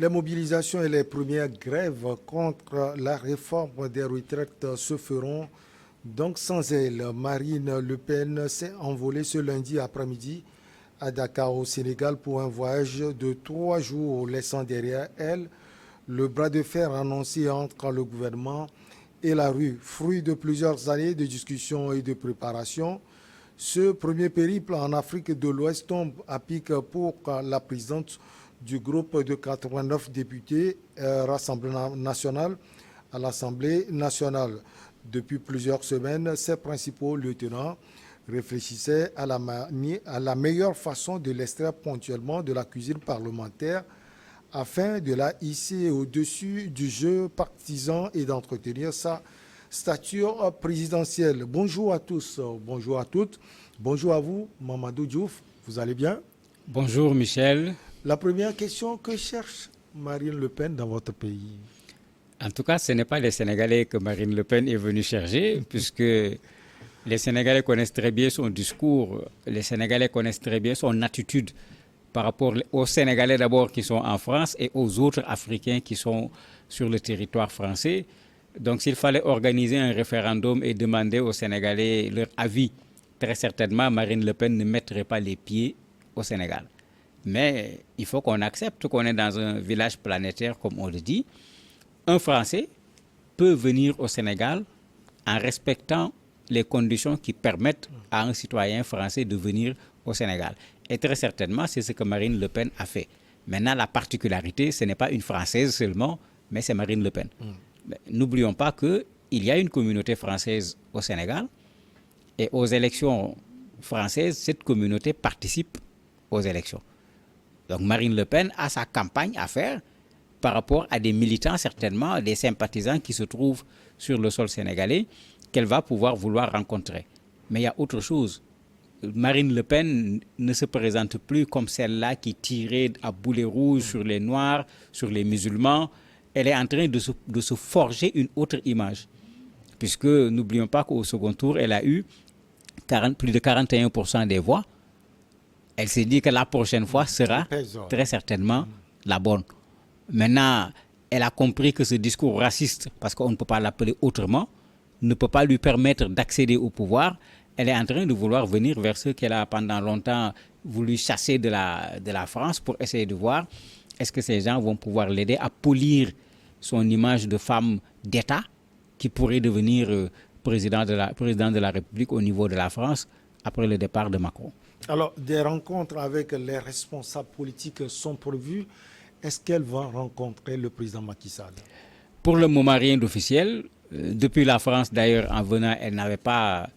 Les mobilisations et les premières grèves contre la réforme des retraites se feront donc sans elle. Marine Le Pen s'est envolée ce lundi après-midi à Dakar au Sénégal pour un voyage de 3 jours, laissant derrière elle le bras de fer annoncé entre le gouvernement et la rue. Fruit de plusieurs années de discussions et de préparation, ce premier périple en Afrique de l'Ouest tombe à pic pour la présidente du groupe de 89 députés Rassemblement national à l'Assemblée nationale. Depuis plusieurs semaines, ses principaux lieutenants réfléchissaient à la meilleure façon de l'extraire ponctuellement de la cuisine parlementaire afin de la hisser au-dessus du jeu partisan et d'entretenir sa stature présidentielle. Bonjour à tous, bonjour à toutes, bonjour à vous, Mamadou Diouf, vous allez bien? Bonjour Michel. La première question, que cherche Marine Le Pen dans votre pays? En tout cas, ce n'est pas les Sénégalais que Marine Le Pen est venue chercher, puisque les Sénégalais connaissent très bien son discours, les Sénégalais connaissent très bien son attitude par rapport aux Sénégalais d'abord qui sont en France et aux autres Africains qui sont sur le territoire français. Donc s'il fallait organiser un référendum et demander aux Sénégalais leur avis, très certainement Marine Le Pen ne mettrait pas les pieds au Sénégal. Mais il faut qu'on accepte qu'on est dans un village planétaire, comme on le dit. Un Français peut venir au Sénégal en respectant les conditions qui permettent à un citoyen français de venir au Sénégal. Et très certainement, c'est ce que Marine Le Pen a fait. Maintenant, la particularité, ce n'est pas une Française seulement, mais c'est Marine Le Pen. N'oublions pas qu'il y a une communauté française au Sénégal et aux élections françaises, cette communauté participe aux élections. Donc Marine Le Pen a sa campagne à faire par rapport à des militants, certainement, des sympathisants qui se trouvent sur le sol sénégalais, qu'elle va pouvoir vouloir rencontrer. Mais il y a autre chose. Marine Le Pen ne se présente plus comme celle-là qui tirait à boulet rouge sur les Noirs, sur les musulmans. Elle est en train de se forger une autre image. Puisque, n'oublions pas qu'au second tour, elle a eu plus de 41% des voix. Elle s'est dit que la prochaine fois sera très certainement la bonne. Maintenant, elle a compris que ce discours raciste, parce qu'on ne peut pas l'appeler autrement, ne peut pas lui permettre d'accéder au pouvoir. Elle est en train de vouloir venir vers ceux qu'elle a pendant longtemps voulu chasser de la France pour essayer de voir est-ce que ces gens vont pouvoir l'aider à polir son image de femme d'État qui pourrait devenir président de la République au niveau de la France après le départ de Macron. Alors, des rencontres avec les responsables politiques sont prévues. Est-ce qu'elle va rencontrer le président Macky Sall? Pour le moment, rien d'officiel. Depuis la France, d'ailleurs, en venant, elle n'avait pas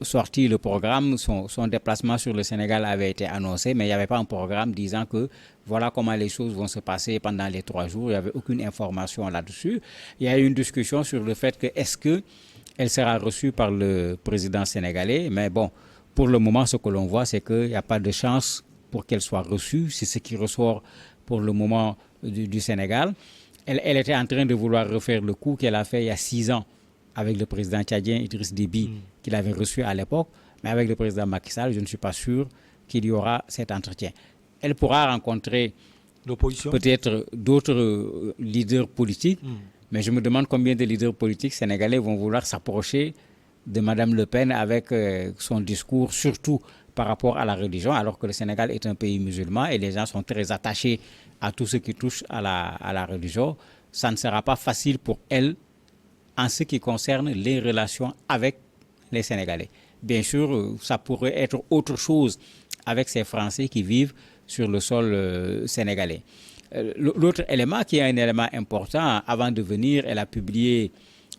sorti le programme. Son déplacement sur le Sénégal avait été annoncé, mais il n'y avait pas un programme disant que voilà comment les choses vont se passer pendant les 3 jours. Il n'y avait aucune information là-dessus. Il y a eu une discussion sur le fait que est-ce qu'elle sera reçue par le président sénégalais. Mais bon, pour le moment, ce que l'on voit, c'est qu'il n'y a pas de chance pour qu'elle soit reçue. C'est ce qui ressort pour le moment du Sénégal. Elle était en train de vouloir refaire le coup qu'elle a fait il y a 6 ans avec le président tchadien Idriss Déby, qu'il avait reçu à l'époque. Mais avec le président Macky Sall, je ne suis pas sûr qu'il y aura cet entretien. Elle pourra rencontrer peut-être d'autres leaders politiques, mais je me demande combien de leaders politiques sénégalais vont vouloir s'approcher de Mme Le Pen avec son discours, surtout par rapport à la religion, alors que le Sénégal est un pays musulman et les gens sont très attachés à tout ce qui touche à la religion. Ça ne sera pas facile pour elle en ce qui concerne les relations avec les Sénégalais. Bien sûr, ça pourrait être autre chose avec ces Français qui vivent sur le sol sénégalais. L'autre élément qui est un élément important, avant de venir, elle a publié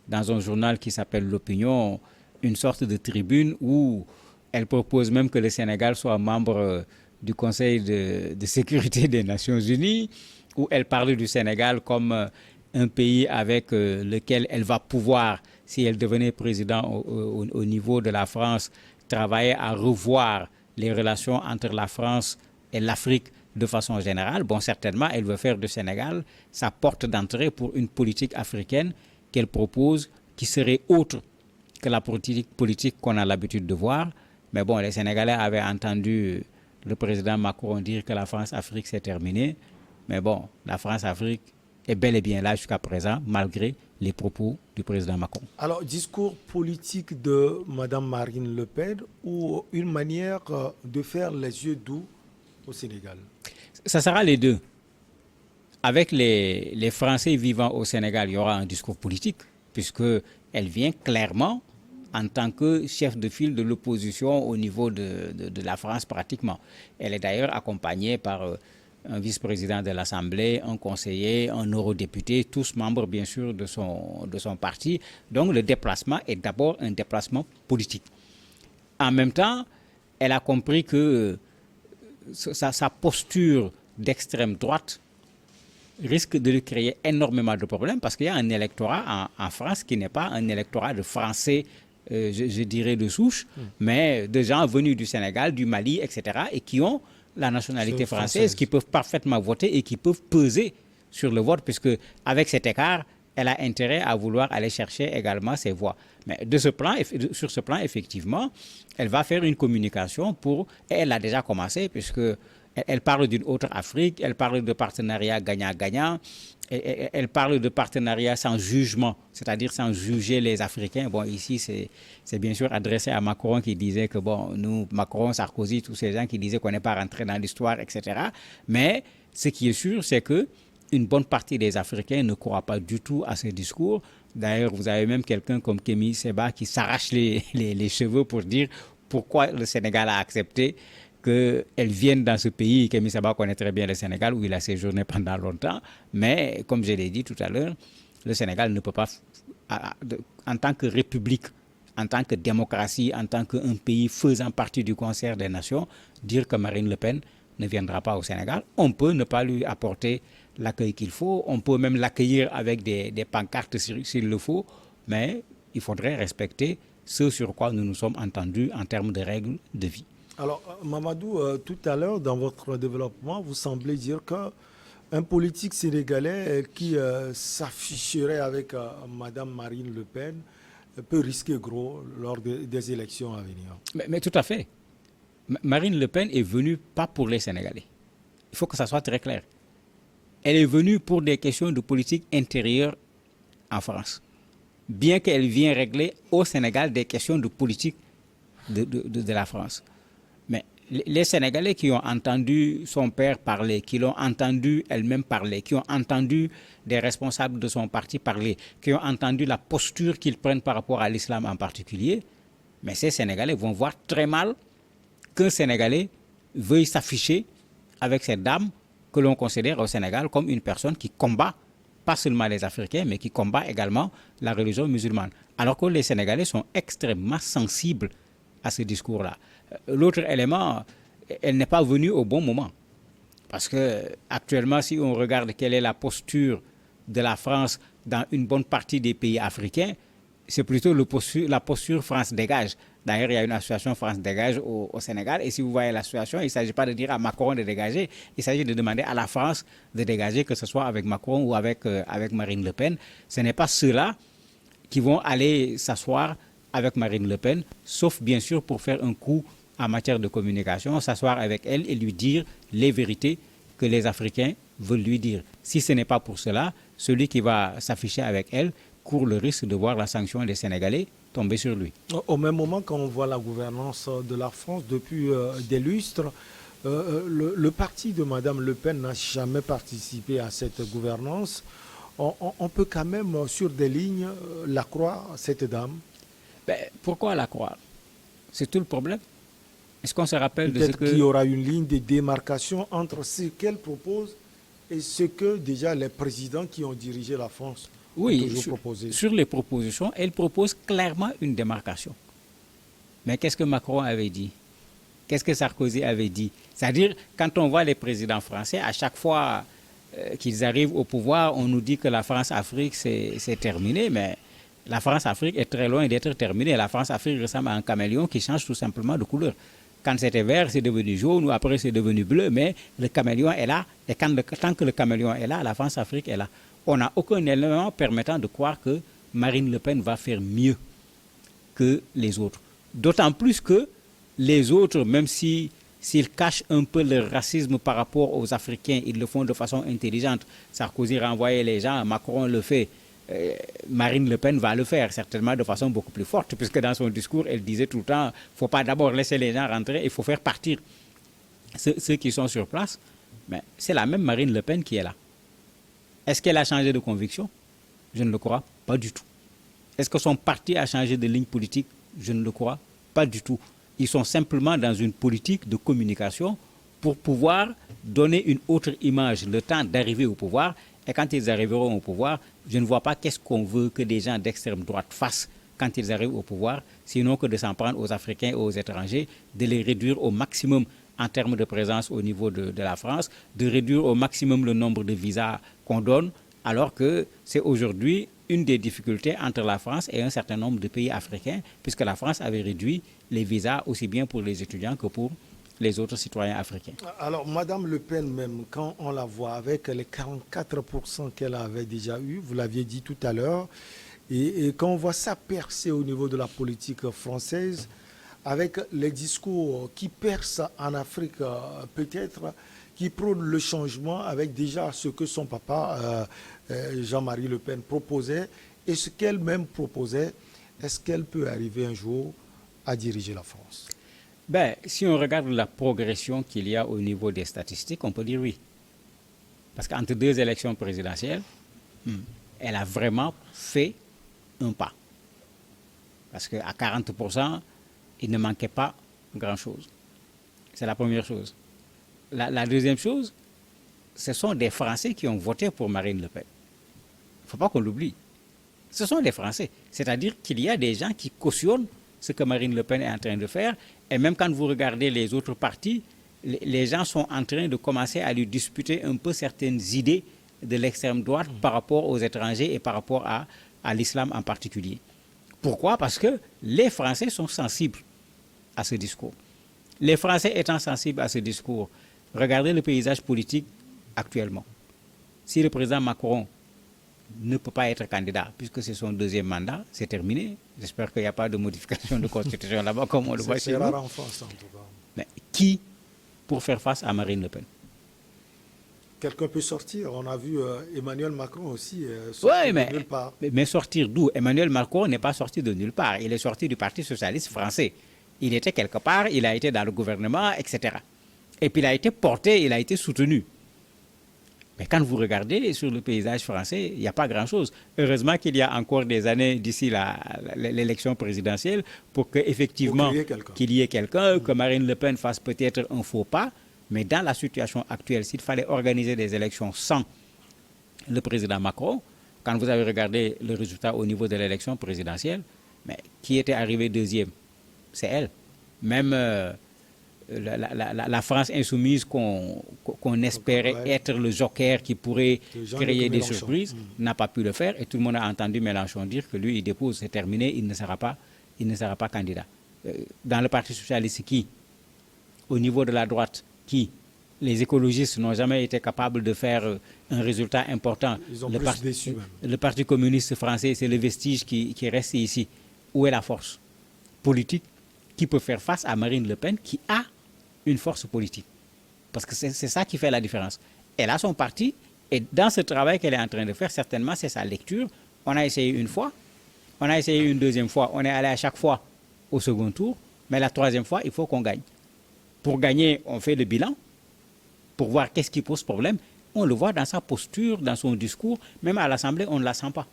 dans un journal qui s'appelle L'Opinion une sorte de tribune où elle propose même que le Sénégal soit membre du Conseil de sécurité des Nations Unies, où elle parle du Sénégal comme un pays avec lequel elle va pouvoir, si elle devenait président au niveau de la France, travailler à revoir les relations entre la France et l'Afrique de façon générale. Bon, certainement, elle veut faire du Sénégal sa porte d'entrée pour une politique africaine qu'elle propose qui serait autre que la politique qu'on a l'habitude de voir. Mais bon, les Sénégalais avaient entendu le président Macron dire que la France-Afrique c'est terminé. Mais bon, la France-Afrique est bel et bien là jusqu'à présent, malgré les propos du président Macron. Alors, discours politique de Mme Marine Le Pen ou une manière de faire les yeux doux au Sénégal? Ça sera les deux. Avec les Français vivant au Sénégal, il y aura un discours politique, puisqu'elle vient clairement en tant que chef de file de l'opposition au niveau de la France pratiquement. Elle est d'ailleurs accompagnée par un vice-président de l'Assemblée, un conseiller, un eurodéputé, tous membres bien sûr de son parti. Donc le déplacement est d'abord un déplacement politique. En même temps, elle a compris que sa posture d'extrême droite risque de lui créer énormément de problèmes parce qu'il y a un électorat en France qui n'est pas un électorat de Français, je dirais de souche, mais de gens venus du Sénégal, du Mali, etc. et qui ont la nationalité française, qui peuvent parfaitement voter et qui peuvent peser sur le vote, puisque avec cet écart, elle a intérêt à vouloir aller chercher également ses voix. Mais sur ce plan, effectivement, elle va faire une communication et elle a déjà commencé, puisque elle parle d'une autre Afrique, elle parle de partenariat gagnant-gagnant, elle parle de partenariat sans jugement, c'est-à-dire sans juger les Africains. Bon, ici, c'est bien sûr adressé à Macron qui disait que, bon, nous, Macron, Sarkozy, tous ces gens qui disaient qu'on n'est pas rentré dans l'histoire, etc. Mais ce qui est sûr, c'est que une bonne partie des Africains ne croient pas du tout à ce discours. D'ailleurs, vous avez même quelqu'un comme Kémy Séba qui s'arrache les cheveux pour dire pourquoi le Sénégal a accepté qu'elle vienne dans ce pays. Kémy Séba connaît très bien le Sénégal où il a séjourné pendant longtemps. Mais, comme je l'ai dit tout à l'heure, le Sénégal ne peut pas, en tant que république, en tant que démocratie, en tant qu'un pays faisant partie du concert des nations, dire que Marine Le Pen ne viendra pas au Sénégal. On peut ne pas lui apporter l'accueil qu'il faut, on peut même l'accueillir avec des pancartes s'il le faut, mais il faudrait respecter ce sur quoi nous nous sommes entendus en termes de règles de vie. Alors, Mamadou, tout à l'heure, dans votre développement, vous semblez dire qu'un politique sénégalais qui s'afficherait avec Mme Marine Le Pen peut risquer gros lors des élections à venir. Mais tout à fait. Marine Le Pen est venue pas pour les Sénégalais. Il faut que ça soit très clair. Elle est venue pour des questions de politique intérieure en France. Bien qu'elle vienne régler au Sénégal des questions de politique de la France. Mais les Sénégalais qui ont entendu son père parler, qui l'ont entendu elle-même parler, qui ont entendu des responsables de son parti parler, qui ont entendu la posture qu'ils prennent par rapport à l'islam en particulier, mais ces Sénégalais vont voir très mal qu'un Sénégalais veuille s'afficher avec cette dame que l'on considère au Sénégal comme une personne qui combat pas seulement les Africains, mais qui combat également la religion musulmane. Alors que les Sénégalais sont extrêmement sensibles à ce discours-là. L'autre élément, elle n'est pas venue au bon moment. Parce que actuellement, si on regarde quelle est la posture de la France dans une bonne partie des pays africains, c'est plutôt la posture France dégage. D'ailleurs, il y a une association France dégage au Sénégal. Et si vous voyez l'association, il ne s'agit pas de dire à Macron de dégager, il s'agit de demander à la France de dégager, que ce soit avec Macron ou avec Marine Le Pen. Ce n'est pas ceux-là qui vont aller s'asseoir avec Marine Le Pen, sauf bien sûr pour faire un coup en matière de communication, s'asseoir avec elle et lui dire les vérités que les Africains veulent lui dire. Si ce n'est pas pour cela, celui qui va s'afficher avec elle court le risque de voir la sanction des Sénégalais tomber sur lui. Au même moment, quand on voit la gouvernance de la France depuis des lustres, le parti de Mme Le Pen n'a jamais participé à cette gouvernance. On peut quand même, sur des lignes, la croire, cette dame. Pourquoi la croire? C'est tout le problème. Est-ce qu'on se rappelle de ce que... Peut-être qu'il y aura une ligne de démarcation entre ce qu'elle propose et ce que déjà les présidents qui ont dirigé la France ont toujours proposé. Sur les propositions, elle propose clairement une démarcation. Mais qu'est-ce que Macron avait dit? Qu'est-ce que Sarkozy avait dit? C'est-à-dire, quand on voit les présidents français, à chaque fois qu'ils arrivent au pouvoir, on nous dit que la France-Afrique, c'est terminé, mais la France-Afrique est très loin d'être terminée. La France-Afrique ressemble à un caméléon qui change tout simplement de couleur. Quand c'était vert, c'est devenu jaune, ou après c'est devenu bleu, mais le caméléon est là. Et tant que le caméléon est là, la France-Afrique est là. On n'a aucun élément permettant de croire que Marine Le Pen va faire mieux que les autres. D'autant plus que les autres, même si s'ils cachent un peu leur racisme par rapport aux Africains, ils le font de façon intelligente. Sarkozy renvoyait les gens, Macron le fait. Marine Le Pen va le faire, certainement de façon beaucoup plus forte, puisque dans son discours, elle disait tout le temps, il ne faut pas d'abord laisser les gens rentrer, il faut faire partir ceux qui sont sur place. Mais c'est la même Marine Le Pen qui est là. Est-ce qu'elle a changé de conviction? Je ne le crois pas du tout. Est-ce que son parti a changé de ligne politique? Je ne le crois pas du tout. Ils sont simplement dans une politique de communication pour pouvoir donner une autre image, le temps d'arriver au pouvoir. Et quand ils arriveront au pouvoir, je ne vois pas qu'est-ce qu'on veut que des gens d'extrême droite fassent quand ils arrivent au pouvoir, sinon que de s'en prendre aux Africains et aux étrangers, de les réduire au maximum en termes de présence au niveau de la France, de réduire au maximum le nombre de visas qu'on donne, alors que c'est aujourd'hui une des difficultés entre la France et un certain nombre de pays africains, puisque la France avait réduit les visas aussi bien pour les étudiants que pour les autres citoyens africains. Alors, Madame Le Pen, même, quand on la voit avec les 44% qu'elle avait déjà eu, vous l'aviez dit tout à l'heure, et quand on voit ça percer au niveau de la politique française, avec les discours qui percent en Afrique, peut-être, qui prônent le changement avec déjà ce que son papa, Jean-Marie Le Pen, proposait et ce qu'elle-même proposait, est-ce qu'elle peut arriver un jour à diriger la France? Ben, si on regarde la progression qu'il y a au niveau des statistiques, on peut dire oui. Parce qu'entre deux élections présidentielles, elle a vraiment fait un pas. Parce qu'à 40%, il ne manquait pas grand-chose. C'est la première chose. La deuxième chose, ce sont des Français qui ont voté pour Marine Le Pen. Il ne faut pas qu'on l'oublie. Ce sont des Français. C'est-à-dire qu'il y a des gens qui cautionnent ce que Marine Le Pen est en train de faire. Et même quand vous regardez les autres partis, les gens sont en train de commencer à lui disputer un peu certaines idées de l'extrême droite par rapport aux étrangers et par rapport à l'islam en particulier. Pourquoi? Parce que les Français sont sensibles à ce discours. Les Français étant sensibles à ce discours, regardez le paysage politique actuellement. Si le président Macron ne peut pas être candidat, puisque c'est son deuxième mandat, c'est terminé. J'espère qu'il n'y a pas de modification de constitution là-bas, comme on le voit chez nous. C'est rare en France, en tout cas. Mais qui pour faire face à Marine Le Pen? Quelqu'un peut sortir. On a vu Emmanuel Macron aussi sortir de nulle part. Mais sortir d'où? Emmanuel Macron n'est pas sorti de nulle part. Il est sorti du Parti socialiste français. Il était quelque part, il a été dans le gouvernement, etc. Et puis il a été porté, il a été soutenu. Mais quand vous regardez sur le paysage français, il n'y a pas grand-chose. Heureusement qu'il y a encore des années d'ici l'élection présidentielle pour qu'effectivement qu'il y ait quelqu'un, que Marine Le Pen fasse peut-être un faux pas. Mais dans la situation actuelle, s'il fallait organiser des élections sans le président Macron, quand vous avez regardé le résultat au niveau de l'élection présidentielle, mais qui était arrivé deuxième? C'est elle. Même la France insoumise qu'on espérait être le joker qui pourrait créer des surprises, n'a pas pu le faire. Et tout le monde a entendu Mélenchon dire que lui, il dépose, c'est terminé, il ne sera pas candidat. Dans le Parti socialiste, qui? Au niveau de la droite, qui? Les écologistes n'ont jamais été capables de faire un résultat important. Ils ont plus déçu même. Le Parti communiste français, c'est le vestige qui reste ici. Où est la force politique qui peut faire face à Marine Le Pen, qui a une force politique? Parce que c'est ça qui fait la différence. Elle a son parti, et dans ce travail qu'elle est en train de faire, certainement, c'est sa lecture. On a essayé une fois, on a essayé une deuxième fois, on est allé à chaque fois au second tour, mais la troisième fois, il faut qu'on gagne. Pour gagner, on fait le bilan, pour voir qu'est-ce qui pose problème. On le voit dans sa posture, dans son discours, même à l'Assemblée, on ne la sent pas.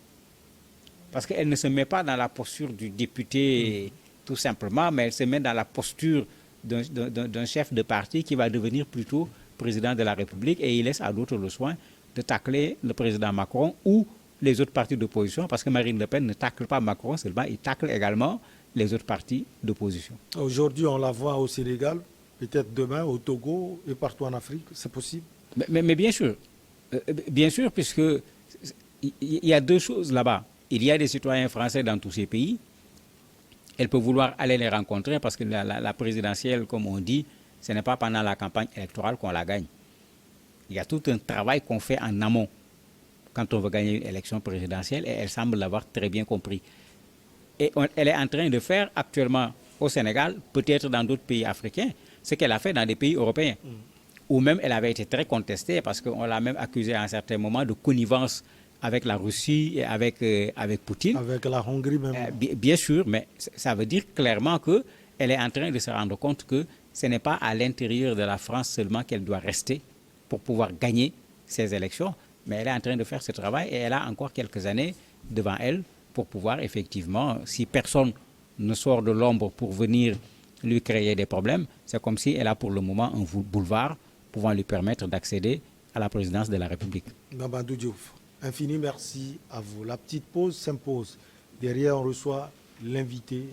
Parce qu'elle ne se met pas dans la posture du député, tout simplement, mais elle se met dans la posture d'un chef de parti qui va devenir plutôt président de la République, et il laisse à d'autres le soin de tacler le président Macron ou les autres partis d'opposition, parce que Marine Le Pen ne tacle pas Macron seulement, il tacle également les autres partis d'opposition. Aujourd'hui, on la voit au Sénégal, peut-être demain au Togo et partout en Afrique, c'est possible? Mais bien sûr, puisque il y a deux choses là-bas. Il y a des citoyens français dans tous ces pays. Elle peut vouloir aller les rencontrer parce que la présidentielle, comme on dit, ce n'est pas pendant la campagne électorale qu'on la gagne. Il y a tout un travail qu'on fait en amont quand on veut gagner une élection présidentielle, et elle semble l'avoir très bien compris. Et elle est en train de faire actuellement au Sénégal, peut-être dans d'autres pays africains, ce qu'elle a fait dans des pays européens. Où même elle avait été très contestée parce qu'on l'a même accusée à un certain moment de connivence avec la Russie et avec Poutine. Avec la Hongrie même. Bien sûr, mais ça veut dire clairement qu'elle est en train de se rendre compte que ce n'est pas à l'intérieur de la France seulement qu'elle doit rester pour pouvoir gagner ces élections, mais elle est en train de faire ce travail et elle a encore quelques années devant elle pour pouvoir effectivement, si personne ne sort de l'ombre pour venir lui créer des problèmes, c'est comme si elle a pour le moment un boulevard pouvant lui permettre d'accéder à la présidence de la République. Mamadou Diouf, infini merci à vous. La petite pause s'impose. Derrière, on reçoit l'invité.